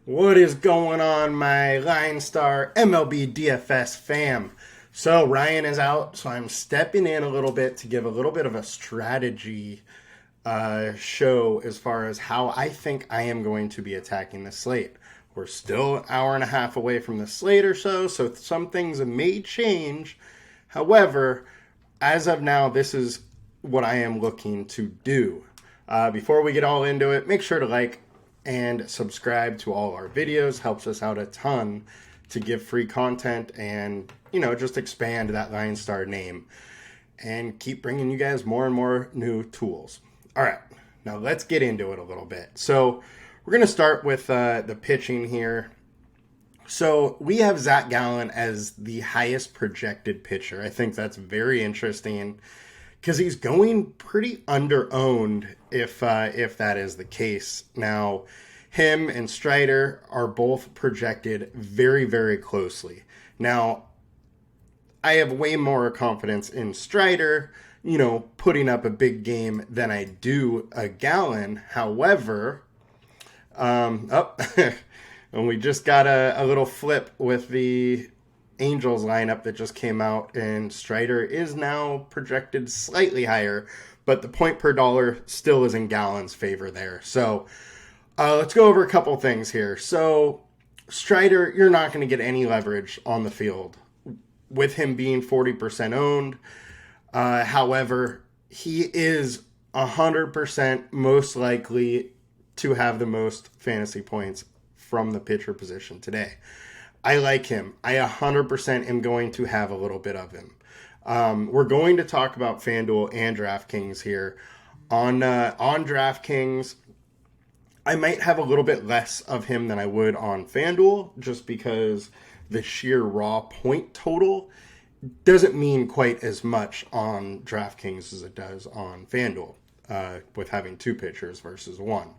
What is going on, my LineStar MLB DFS fam? So Ryan is out, so I'm stepping in a little bit to give a little bit of a strategy show as far as how I think I am going to be attacking the slate. We're still an hour and a half away from the slate or so some things may change. However, as of now, this is what I am looking to do. Before we get all into it, make sure to like and subscribe to all our videos. Helps us out a ton to give free content and, just expand that LineStar name and keep bringing you guys more and more new tools. All right, now let's get into it a little bit. So we're going to start with the pitching here. So we have Zach Gallen as the highest projected pitcher. I think that's very interesting because he's going pretty under-owned if that is the case. Now, him and Strider are both projected very, very closely. Now, I have way more confidence in Strider, putting up a big game than I do a Gallen. However, and we just got a little flip with the Angels lineup that just came out, and Strider is now projected slightly higher, but the point per dollar still is in Gallen's favor there. So let's go over a couple things here. So Strider, you're not going to get any leverage on the field with him being 40% owned. However, he is 100% most likely to have the most fantasy points from the pitcher position today. I like him. I 100% am going to have a little bit of him. We're going to talk about FanDuel and DraftKings here. On DraftKings, I might have a little bit less of him than I would on FanDuel just because the sheer raw point total doesn't mean quite as much on DraftKings as it does on FanDuel with having two pitchers versus one.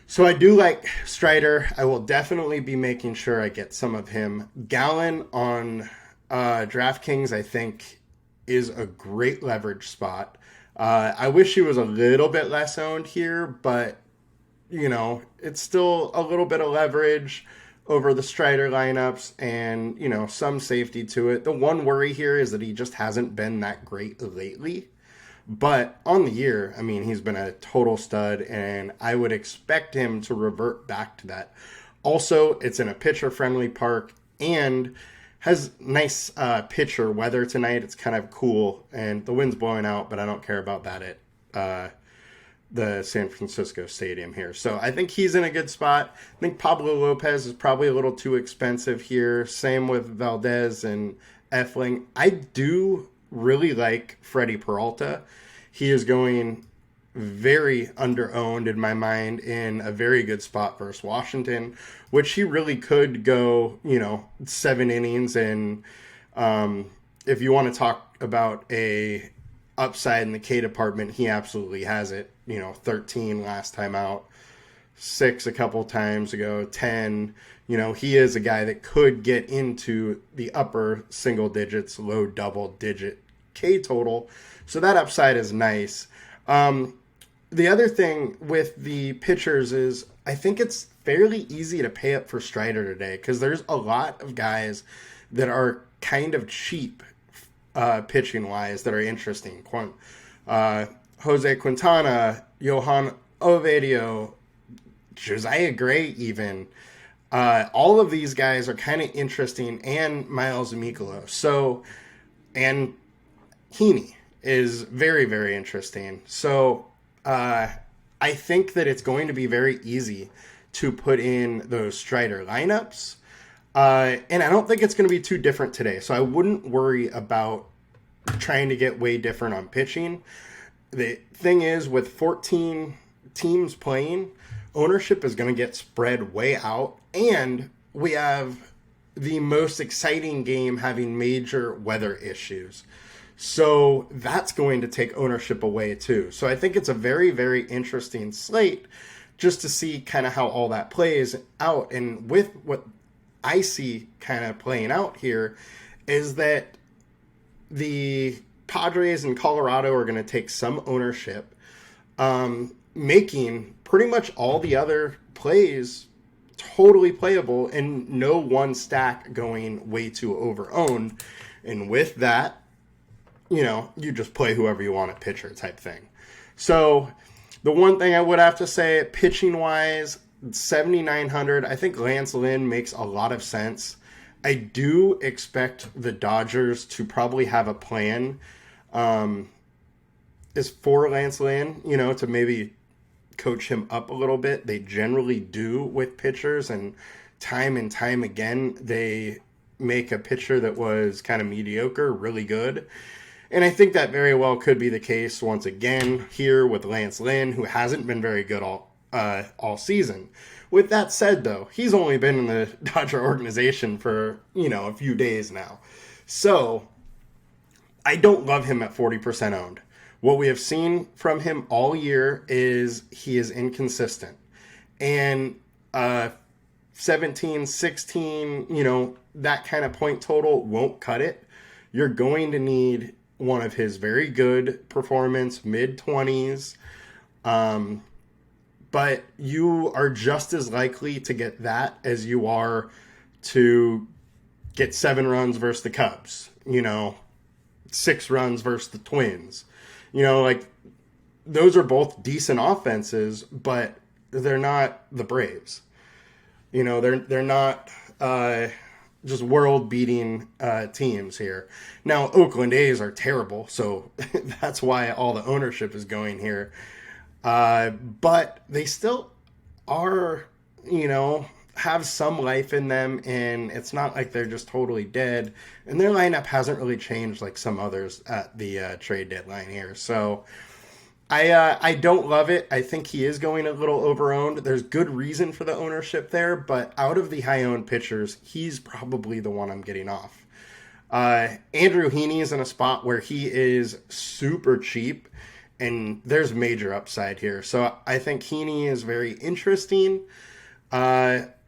So I do like Strider. I will definitely be making sure I get some of him. Gallen on DraftKings, I think, is a great leverage spot. I wish he was a little bit less owned here, but, it's still a little bit of leverage over the Strider lineups and, some safety to it. The one worry here is that he just hasn't been that great lately. But on the year, he's been a total stud, and I would expect him to revert back to that. Also, it's in a pitcher-friendly park and has nice pitcher weather tonight. It's kind of cool, and the wind's blowing out, but I don't care about that at the San Francisco Stadium here. So I think he's in a good spot. I think Pablo Lopez is probably a little too expensive here. Same with Valdez and Efling. I do really like Freddie Peralta. He is going very under-owned in my mind in a very good spot versus Washington, which he really could go, 7 innings. And if you want to talk about a upside in the K department, he absolutely has it. 13 last time out, 6 a couple times ago, 10. He is a guy that could get into the upper single digits, low double digit K total. So that upside is nice. The other thing with the pitchers is I think it's fairly easy to pay up for Strider today because there's a lot of guys that are kind of cheap pitching wise that are interesting. Jose Quintana, Johan Ovadio, Josiah Gray even. All of these guys are kind of interesting, and Miles Mikolas. So, and Heaney is very, very interesting. So I think that it's going to be very easy to put in those Strider lineups. And I don't think it's going to be too different today. So I wouldn't worry about trying to get way different on pitching. The thing is, with 14 teams playing, ownership is going to get spread way out. And we have the most exciting game having major weather issues. So that's going to take ownership away too. So I think it's a very, very interesting slate just to see kind of how all that plays out. And with what I see kind of playing out here is that the Padres and Colorado are going to take some ownership, making pretty much all the other plays totally playable and no one stack going way too over-owned. And with that, you just play whoever you want at pitcher type thing. So the one thing I would have to say, pitching-wise, 7,900, I think Lance Lynn makes a lot of sense. I do expect the Dodgers to probably have a plan is for Lance Lynn, to maybe coach him up a little bit. They generally do with pitchers, and time again, they make a pitcher that was kind of mediocre really good. And I think that very well could be the case once again here with Lance Lynn, who hasn't been very good all season. With that said, though, he's only been in the Dodger organization for, a few days now. So I don't love him at 40% owned. What we have seen from him all year is he is inconsistent. And 17, 16, that kind of point total won't cut it. You're going to need one of his very good performance, mid-20s. But you are just as likely to get that as you are to get 7 runs versus the Cubs, 6 runs versus the Twins. Those are both decent offenses, but they're not the Braves. They're not just world-beating teams here. Now, Oakland A's are terrible, so that's why all the ownership is going here. But they still are, have some life in them, and it's not like they're just totally dead. And their lineup hasn't really changed like some others at the trade deadline here. So I don't love it. I think he is going a little over-owned. There's good reason for the ownership there, but out of the high-owned pitchers, he's probably the one I'm getting off. Andrew Heaney is in a spot where he is super cheap, and there's major upside here. So I think Heaney is very interesting.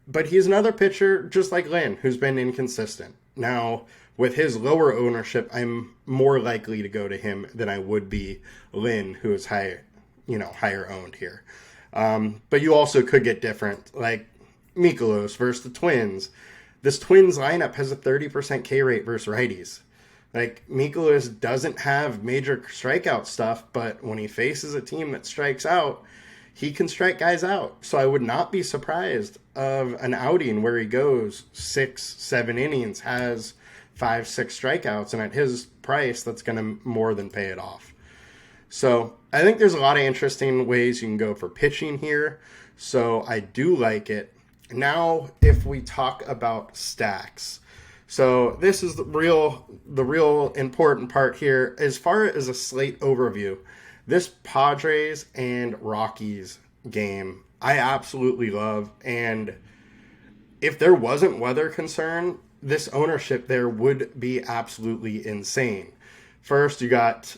But he's another pitcher, just like Lynn, who's been inconsistent. Now, with his lower ownership, I'm more likely to go to him than I would be Lynn, who is higher owned here. But you also could get different, like Mikolas versus the Twins. This Twins lineup has a 30% K rate versus righties. Like, Mikolas doesn't have major strikeout stuff, but when he faces a team that strikes out, he can strike guys out. So I would not be surprised of an outing where he goes 6-7 innings, has 5-6 strikeouts, and at his price, that's going to more than pay it off. So I think there's a lot of interesting ways you can go for pitching here. So I do like it. Now, if we talk about stacks. So this is the real important part here. As far as a slate overview, this Padres and Rockies game, I absolutely love. And if there wasn't weather concern, this ownership there would be absolutely insane. First, you got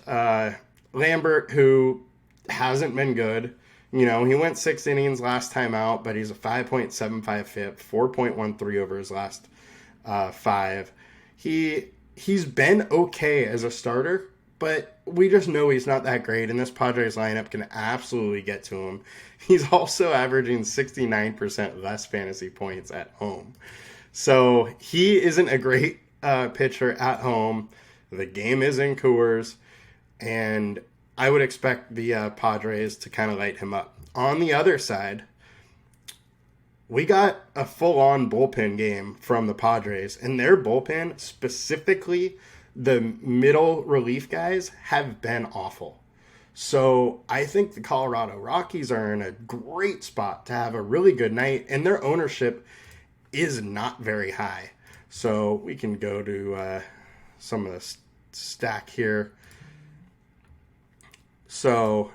Lambert, who hasn't been good. He went 6 innings last time out, but he's a 5.75 FIP, 4.13 over his last 5. He's been okay as a starter, but we just know he's not that great, and this Padres lineup can absolutely get to him. He's also averaging 69% less fantasy points at home. So he isn't a great pitcher at home. The game is in Coors, and I would expect the Padres to kind of light him up. On the other side, we got a full-on bullpen game from the Padres, and their bullpen, specifically the middle relief guys, have been awful. So I think the Colorado Rockies are in a great spot to have a really good night, and their ownership is not very high. So we can go to some of the stack here. So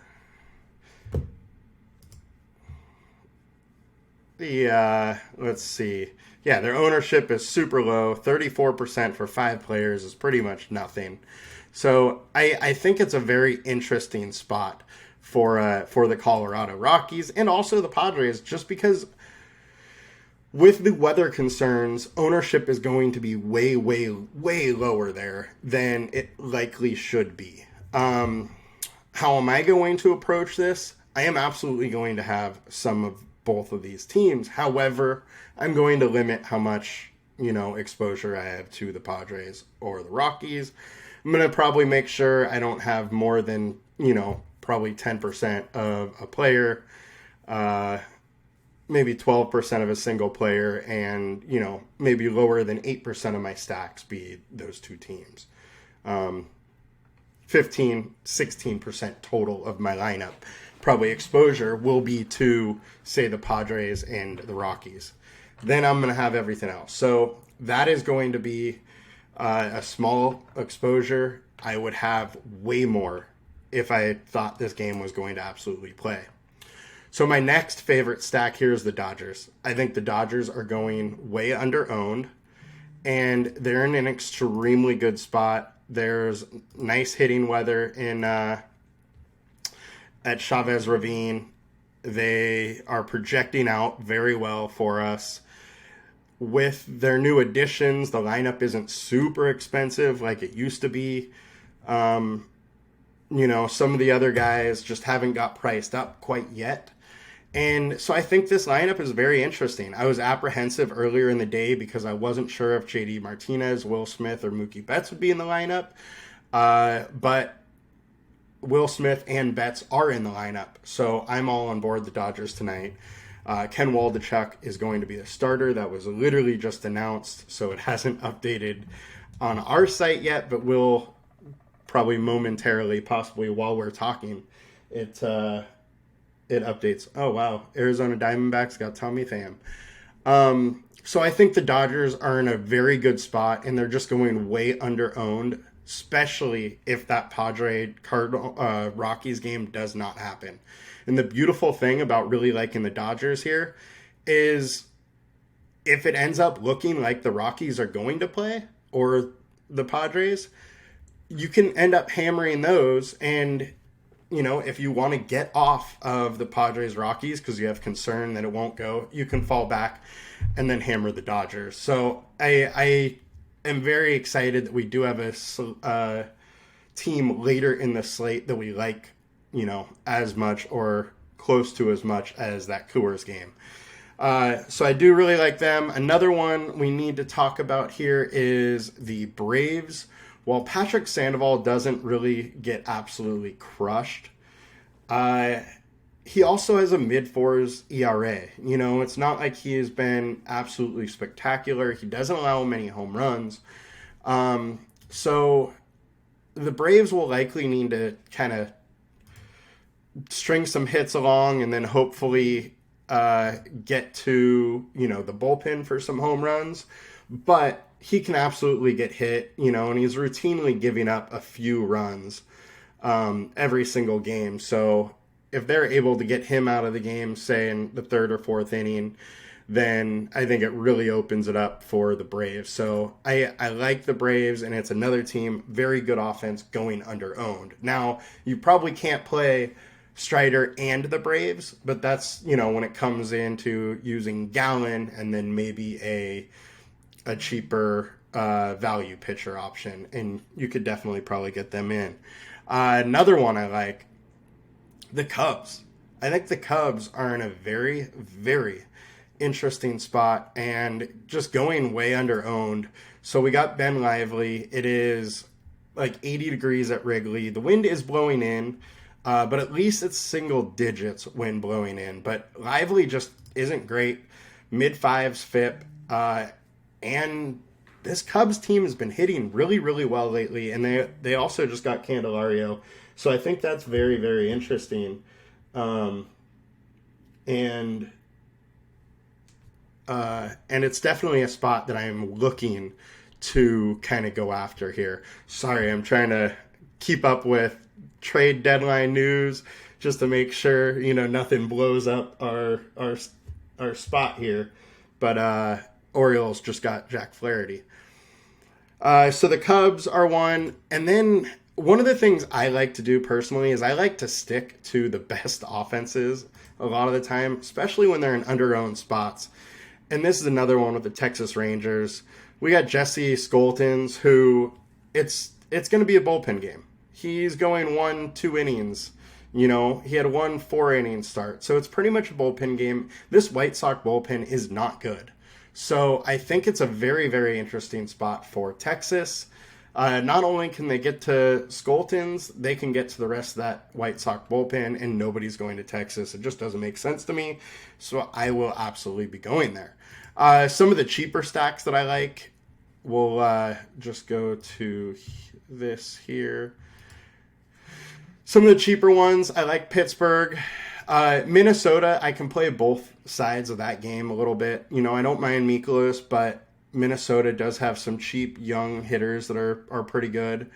let's see. Yeah, their ownership is super low. 34% for 5 players is pretty much nothing. So I think it's a very interesting spot for the Colorado Rockies and also the Padres, just because with the weather concerns, ownership is going to be way, way, way lower there than it likely should be. How am I going to approach this? I am absolutely going to have some of both of these teams. However, I'm going to limit how much, exposure I have to the Padres or the Rockies. I'm going to probably make sure I don't have more than, probably 10% of a player, maybe 12% of a single player, and, maybe lower than 8% of my stacks be those two teams. 16% total of my lineup, probably exposure, will be to, say, the Padres and the Rockies. Then I'm going to have everything else. So that is going to be a small exposure. I would have way more if I thought this game was going to absolutely play. So my next favorite stack here is the Dodgers. I think the Dodgers are going way under-owned, and they're in an extremely good spot. There's nice hitting weather in at Chavez Ravine. They are projecting out very well for us. With their new additions, the lineup isn't super expensive like it used to be. Some of the other guys just haven't got priced up quite yet. And so I think this lineup is very interesting. I was apprehensive earlier in the day because I wasn't sure if JD Martinez, Will Smith, or Mookie Betts would be in the lineup. But Will Smith and Betts are in the lineup. So I'm all on board the Dodgers tonight. Ken Waldichuk is going to be the starter. That was literally just announced, so it hasn't updated on our site yet, but will probably momentarily, possibly while we're talking, it updates. Oh, wow. Arizona Diamondbacks got Tommy Pham. So I think the Dodgers are in a very good spot, and they're just going way under-owned, especially if that Rockies game does not happen. And the beautiful thing about really liking the Dodgers here is if it ends up looking like the Rockies are going to play or the Padres, you can end up hammering those. And, if you want to get off of the Padres Rockies because you have concern that it won't go, you can fall back and then hammer the Dodgers. So I am very excited that we do have a team later in the slate that we like, as much or close to as much as that Coors game. So I do really like them. Another one we need to talk about here is the Braves. While Patrick Sandoval doesn't really get absolutely crushed, he also has a mid-fours ERA. It's not like he has been absolutely spectacular. He doesn't allow many home runs. So the Braves will likely need to kind of string some hits along and then hopefully get to, the bullpen for some home runs. But he can absolutely get hit, and he's routinely giving up a few runs every single game. So if they're able to get him out of the game, say in the third or fourth inning, then I think it really opens it up for the Braves. So I like the Braves, and it's another team, very good offense, going under-owned. Now, you probably can't play Strider and the Braves, but that's, when it comes into using Gallen and then maybe a cheaper value pitcher option, and you could definitely probably get them in. Another one I like, the Cubs. I think the Cubs are in a very, very interesting spot and just going way under-owned. So we got Ben Lively. It is like 80 degrees at Wrigley. The wind is blowing in, but at least it's single digits wind blowing in. But Lively just isn't great. Mid-fives FIP. And this Cubs team has been hitting really, really well lately, and they also just got Candelario. So I think that's very, very interesting. And it's definitely a spot that I'm looking to kind of go after here. Sorry, I'm trying to keep up with trade deadline news just to make sure, nothing blows up our spot here. But Orioles just got Jack Flaherty. So the Cubs are one. And then one of the things I like to do personally is I like to stick to the best offenses a lot of the time, especially when they're in under-owned spots. And this is another one with the Texas Rangers. We got Jesse Skoltens, who it's going to be a bullpen game. He's going 1-2 innings, You know, he had one 4 inning start. So it's pretty much a bullpen game. This White Sox bullpen is not good. So I think it's a very, very interesting spot for Texas. Not only can they get to Skoltens, they can get to the rest of that White Sox bullpen, and nobody's going to Texas. It just doesn't make sense to me. So I will absolutely be going there. Some of the cheaper stacks that I like, we'll just go to this here. Some of the cheaper ones, I like Pittsburgh. Minnesota, I can play both sides of that game a little bit. You know, I don't mind Mikolas, but Minnesota does have some cheap young hitters that are pretty good.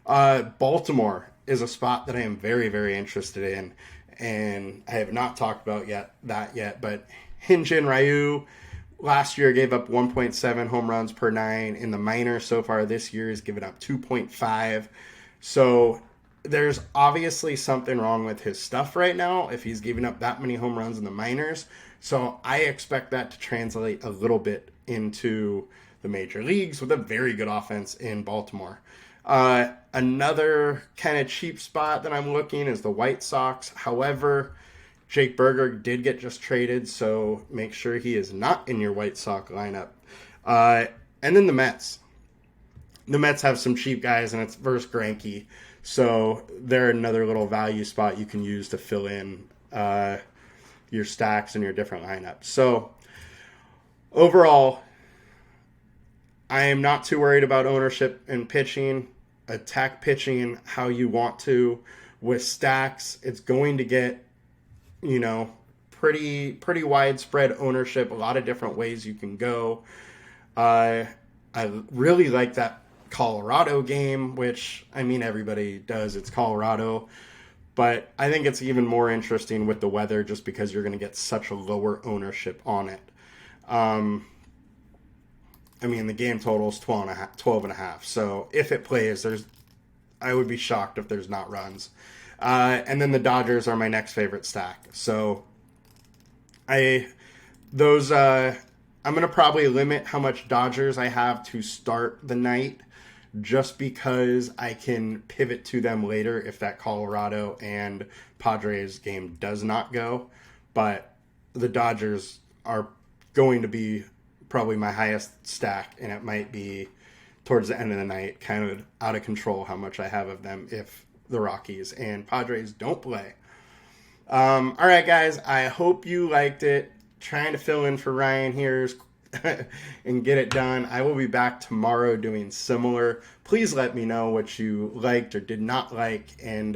Baltimore is a spot that I am very, very interested in, and I have not talked about yet, but Hyun-Jin Ryu last year gave up 1.7 home runs per 9. In the minors so far this year, he's given up 2.5. So there's obviously something wrong with his stuff right now if he's giving up that many home runs in the minors. So I expect that to translate a little bit into the major leagues with a very good offense in Baltimore. Another kind of cheap spot that I'm looking is the White Sox. However, Jake Berger did get just traded, so make sure he is not in your White Sox lineup. And then the Mets. The Mets have some cheap guys, and it's versus Greinke. So they're another little value spot you can use to fill in your stacks and your different lineups. So overall, I am not too worried about ownership and pitching. Attack pitching how you want to. With stacks, it's going to get, you know, pretty widespread ownership. A lot of different ways you can go. I really like that Colorado game, which, I mean, everybody does. It's Colorado. But I think it's even more interesting with the weather just because you're going to get such a lower ownership on it. I mean, the game total is 12 and a half. So if it plays, I would be shocked if there's not runs. And then the Dodgers are my next favorite stack. So I'm going to probably limit how much Dodgers I have to start the night, just because I can pivot to them later if that Colorado and Padres game does not go. But the Dodgers are going to be probably my highest stack, and it might be towards the end of the night kind of out of control how much I have of them if the Rockies and Padres don't play. All right, guys, I hope you liked it. Trying to fill in for Ryan here and get it done. I will be back tomorrow doing similar. Please let me know what you liked or did not like, and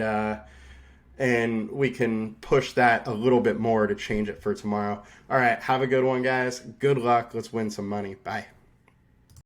we can push that a little bit more to change it for tomorrow. All right, have a good one, guys. Good luck. Let's win some money. Bye.